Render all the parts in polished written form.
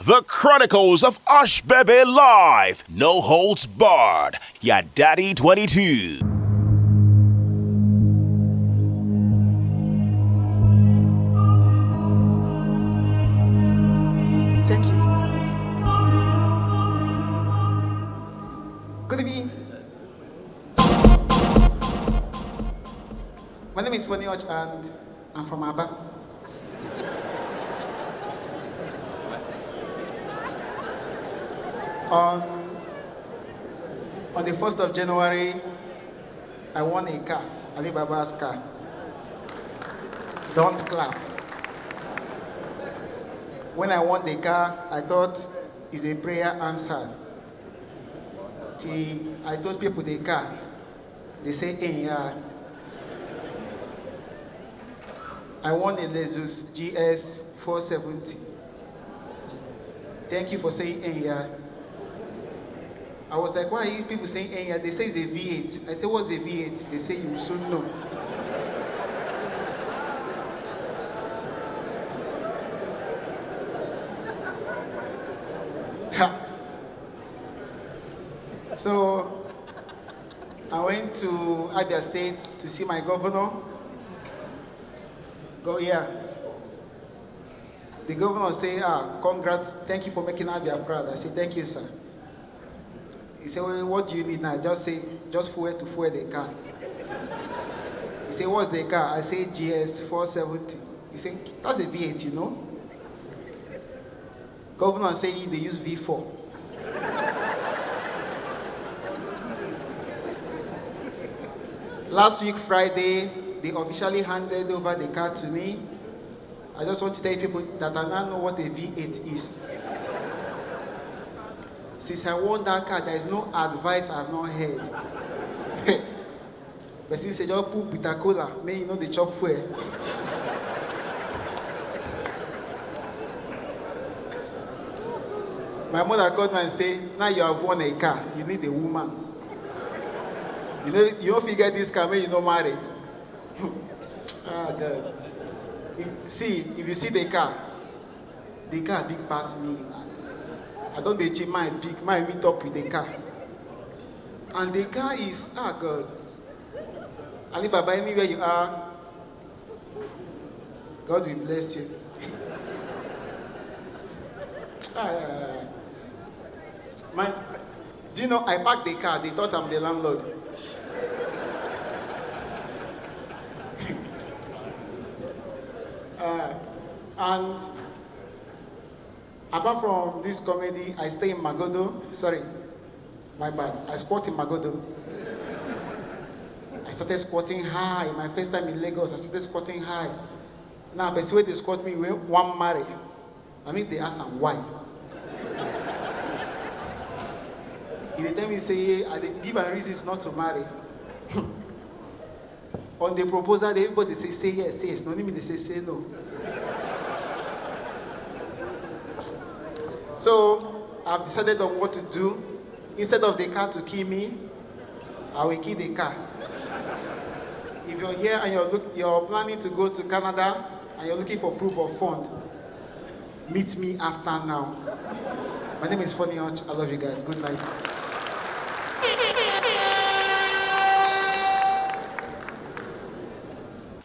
The Chronicles of Ushbebe Live. No holds barred. Yadadi 22. Thank you. Good evening. My name is Urch and I'm from Aba. On the 1st of January, I won a car, Alibaba'S car. Don't clap. When I won the car, I thought it's a prayer answered. Till I told people the car, they say, hey, yeah. I won a Lexus GS 470. Thank you for saying, hey, yeah. I was like, why are you people saying, hey, yeah? They say it's a V8. I said, what's a V8? They say, you will soon know. So I went to Abia State to see my governor. Go here. The governor said, congrats, thank you for making Abia proud. I said, thank you, sir. He said, well, what do you need now? Just fuel to fuel the car. He said, what's the car? I said, GS 470. He said, that's a V8, you know? Governor said they use V4. Last week, Friday, they officially handed over the car to me. I just want to tell people that I now know what a V8 is. Since I won that car, there is no advice I have not heard. But since I just put bitter cola, may you know the chop fuel. My mother called me and said, now you have won a car, you need a woman. You don't figure this car, may you not marry. God. If you see the car big past me. I don't change my big, my meet up with the car. And the car is, God. Alibaba, anywhere you are, God will bless you. Do you know, I parked the car, they thought I'm the landlord. And apart from this comedy, I stay in Magodo. Sorry, my bad. I sport in Magodo. I started sporting high. My first time in Lagos, I started sporting high. Now, but when they squat me, one marry. I mean, they ask them why. If they tell me, say, I give a reasons not to marry. On the proposal, everybody say yes, yes. No, they say no. So I've decided on what to do. Instead of the car to kill me, I will kill the car. If you're here and you're planning to go to Canada and you're looking for proof of fund, meet me after now. My name is Urch. I love you guys. Good night.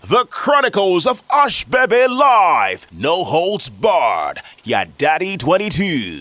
The Chronicles of Ushbebe Live. No holds barred. Yadadi 22.